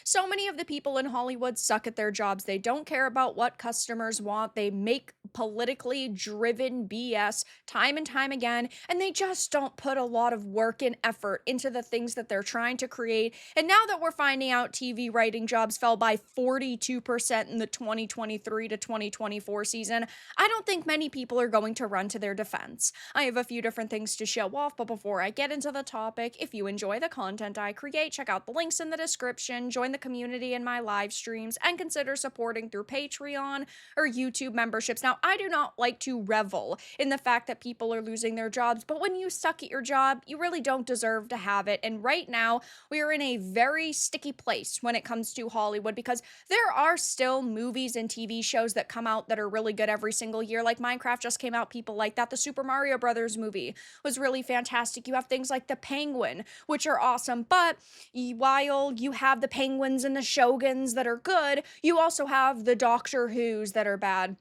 So many of the people in Hollywood suck at their jobs. They don't care about what customers want. They make politically driven BS time and time again, and they just don't put a lot of work and effort into the things that they're trying to create. And now that we're finding out TV writing jobs fell by 42% in the 2023 to 2024 season, I don't think many people are going to run to their defense. I have a few different things to show off, but before I get into the topic, if you enjoy the content I create, check out the links in the description, join the community in my live streams, and consider supporting through Patreon or YouTube memberships. Now, I do not like to revel in the fact that people are losing their jobs, but when you suck at your job, you really don't deserve to have it. And right now, we are in a very sticky place when it comes to Hollywood because there are still movies and TV shows that come out that are really good every single year. Like Minecraft just came out, people like that. The Super Mario Brothers movie was really fantastic. You have things like The Penguin, which are awesome. But while you have the Penguins and the Shoguns that are good, you also have the Doctor Who's that are bad.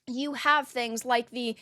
You have things like the,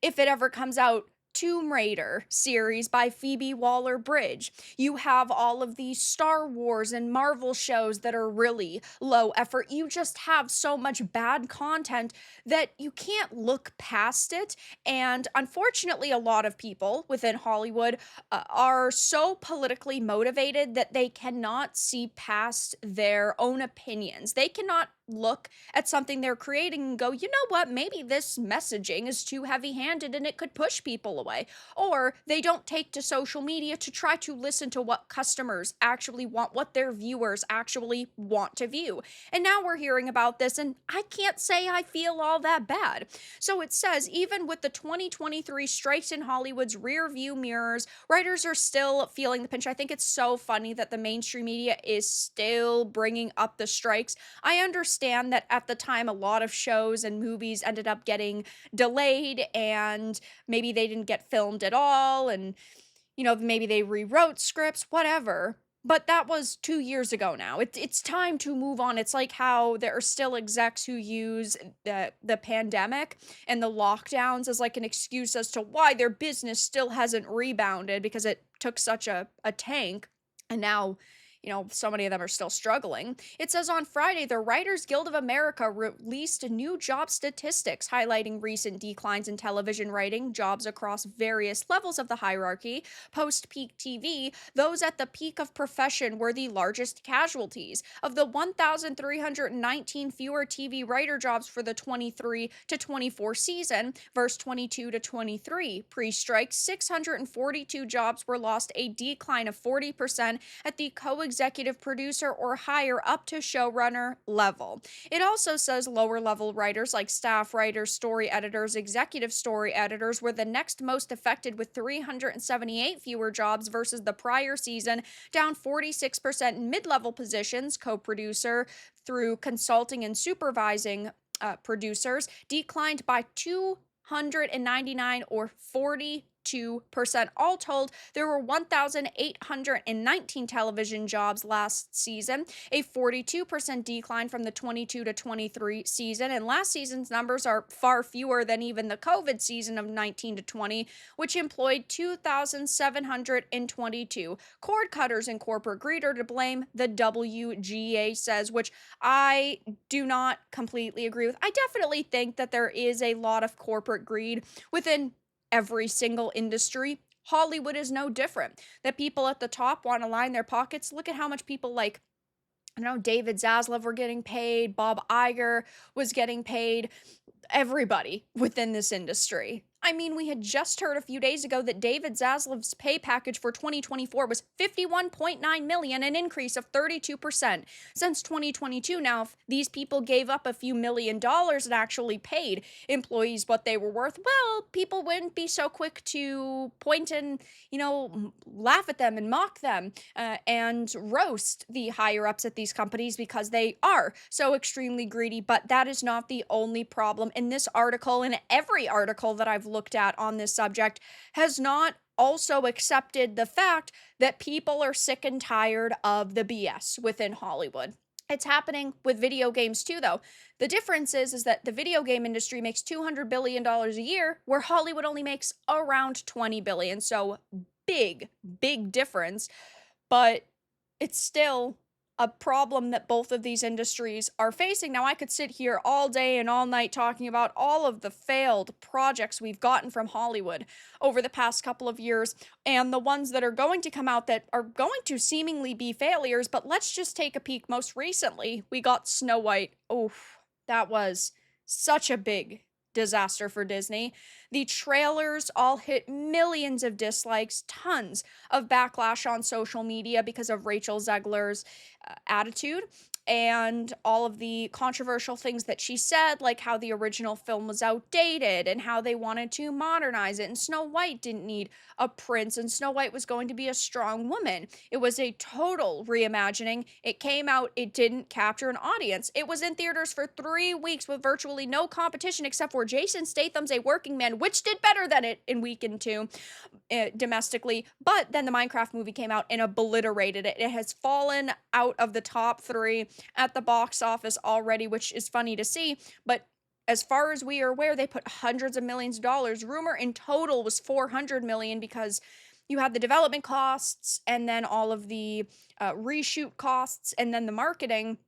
if it ever comes out, Tomb Raider series by Phoebe Waller-Bridge. You have all of these Star Wars and Marvel shows that are really low effort. You just have so much bad content that you can't look past it. And unfortunately, a lot of people within Hollywood are so politically motivated that they cannot see past their own opinions. They cannot look at something they're creating and go, you know what, maybe this messaging is too heavy handed and it could push people away. Or they don't take to social media to try to listen to what customers actually want, what their viewers actually want to view. And now we're hearing about this, and I can't say I feel all that bad. So it says, even with the 2023 strikes in Hollywood's rear view mirrors, writers are still feeling the pinch. I think it's so funny that the mainstream media is still bringing up the strikes. I understand that at the time a lot of shows and movies ended up getting delayed and maybe they didn't get filmed at all, and maybe they rewrote scripts, whatever. But that was 2 years ago now. It's time to move on. It's like how there are still execs who use the pandemic and the lockdowns as like an excuse as to why their business still hasn't rebounded because it took such a tank. And now, so many of them are still struggling. It says on Friday, the Writers Guild of America released new job statistics highlighting recent declines in television writing jobs across various levels of the hierarchy. Post-peak TV, those at the peak of profession were the largest casualties. Of the 1,319 fewer TV writer jobs for the 23 to 24 season versus 22 to 23 pre-strike, 642 jobs were lost, a decline of 40% at the co-executive producer or higher up to showrunner level. It also says lower level writers like staff writers, story editors, executive story editors were the next most affected with 378 fewer jobs versus the prior season, down 46% in mid-level positions, co-producer through consulting and supervising producers declined by 299 or 42%. All told, there were 1,819 television jobs last season, a 42% decline from the 22 to 23 season. And last season's numbers are far fewer than even the COVID season of 19 to 20, which employed 2,722. Cord cutters and corporate greed are to blame, the WGA says, which I do not completely agree with. I definitely think that there is a lot of corporate greed within every single industry. Hollywood is no different. That people at the top want to line their pockets. Look at how much people like, David Zaslav were getting paid, Bob Iger was getting paid, everybody within this industry. I mean, we had just heard a few days ago that David Zaslav's pay package for 2024 was $51.9 million, an increase of 32% since 2022. Now, if these people gave up a few $1,000,000 and actually paid employees what they were worth, well, people wouldn't be so quick to point and, laugh at them and mock them and roast the higher ups at these companies because they are so extremely greedy. But that is not the only problem. In this article, and every article that I've looked at on this subject, has not also accepted the fact that people are sick and tired of the BS within Hollywood. It's happening with video games too, though. The difference is that the video game industry makes $200 billion a year, where Hollywood only makes around $20 billion. So big, big difference. But it's still a problem that both of these industries are facing. Now, I could sit here all day and all night talking about all of the failed projects we've gotten from Hollywood over the past couple of years and the ones that are going to come out that are going to seemingly be failures. But let's just take a peek. Most recently, we got Snow White. Oof, that was such a big disaster for Disney. The trailers all hit millions of dislikes, tons of backlash on social media because of Rachel Zegler's attitude and all of the controversial things that she said, like how the original film was outdated and how they wanted to modernize it. And Snow White didn't need a prince, and Snow White was going to be a strong woman. It was a total reimagining. It came out, it didn't capture an audience. It was in theaters for 3 weeks with virtually no competition except for Jason Statham's A Working Man, which did better than it in weekend 2 domestically. But then the Minecraft movie came out and obliterated it. It has fallen out of the top 3 at the box office already, which is funny to see. But as far as we are aware, they put hundreds of millions of dollars. Rumor in total was 400 million because you have the development costs and then all of the reshoot costs and then the marketing.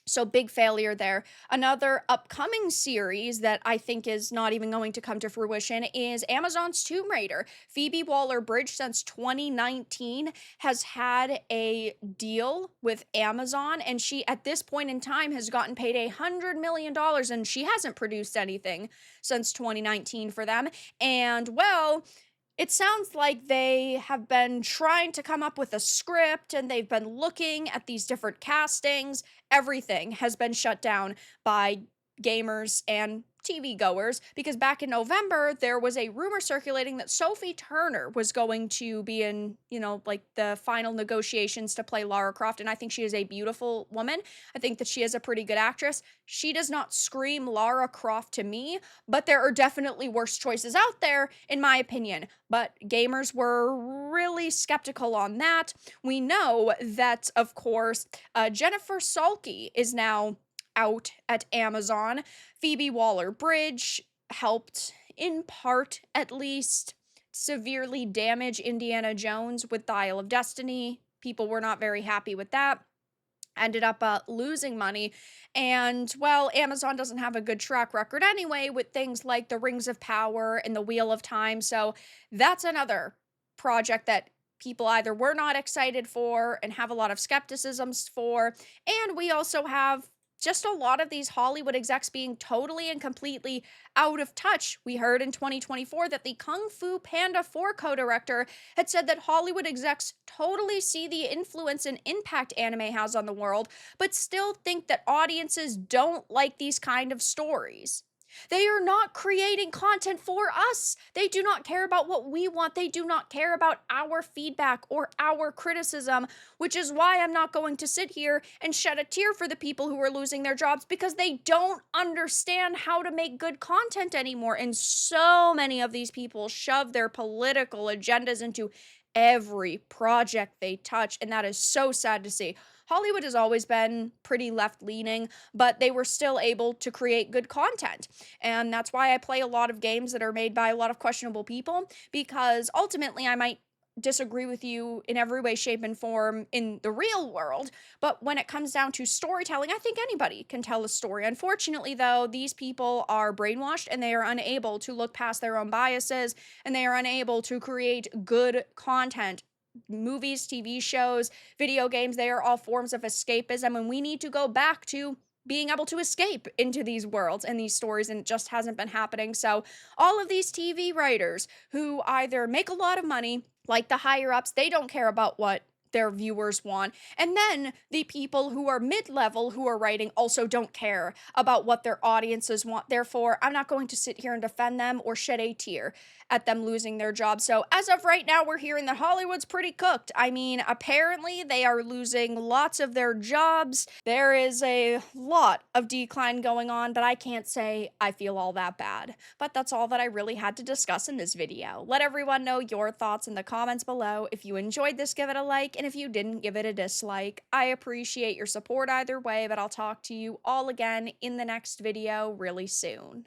So big failure there. Another upcoming series that I think is not even going to come to fruition is Amazon's Tomb Raider. Phoebe Waller-Bridge since 2019 has had a deal with Amazon, and she at this point in time has gotten paid $100 million, and she hasn't produced anything since 2019 for them. And well, it sounds like they have been trying to come up with a script and they've been looking at these different castings. Everything has been shut down by gamers and TV goers because back in November there was a rumor circulating that Sophie Turner was going to be in, like the final negotiations to play Lara Croft, and I think she is a beautiful woman. I think that she is a pretty good actress. She does not scream Lara Croft to me, but there are definitely worse choices out there in my opinion. But gamers were really skeptical on that. We know that, of course, Jennifer Salke is now out at Amazon. Phoebe Waller-Bridge helped, in part at least, severely damage Indiana Jones with the Isle of Destiny. People were not very happy with that. Ended up losing money. And, well, Amazon doesn't have a good track record anyway with things like the Rings of Power and the Wheel of Time. So that's another project that people either were not excited for and have a lot of skepticisms for. And we also have just a lot of these Hollywood execs being totally and completely out of touch. We heard in 2024 that the Kung Fu Panda 4 co-director had said that Hollywood execs totally see the influence and impact anime has on the world, but still think that audiences don't like these kind of stories. They are not creating content for us. They do not care about what we want. They do not care about our feedback or our criticism, which is why I'm not going to sit here and shed a tear for the people who are losing their jobs because they don't understand how to make good content anymore. And so many of these people shove their political agendas into every project they touch, and that is so sad to see. Hollywood has always been pretty left-leaning, but they were still able to create good content. And that's why I play a lot of games that are made by a lot of questionable people, because ultimately I might disagree with you in every way, shape, and form in the real world, but when it comes down to storytelling, I think anybody can tell a story. Unfortunately, though, these people are brainwashed and they are unable to look past their own biases and they are unable to create good content. Movies, TV shows, video games, they are all forms of escapism, and we need to go back to being able to escape into these worlds and these stories, and it just hasn't been happening. So all of these TV writers who either make a lot of money, like the higher ups, they don't care about what their viewers want. And then the people who are mid-level who are writing also don't care about what their audiences want. Therefore, I'm not going to sit here and defend them or shed a tear at them losing their jobs. So as of right now, we're hearing that Hollywood's pretty cooked. I mean, apparently they are losing lots of their jobs. There is a lot of decline going on, but I can't say I feel all that bad. But that's all that I really had to discuss in this video. Let everyone know your thoughts in the comments below. If you enjoyed this, give it a like, and if you didn't, give it a dislike. I appreciate your support either way, but I'll talk to you all again in the next video really soon.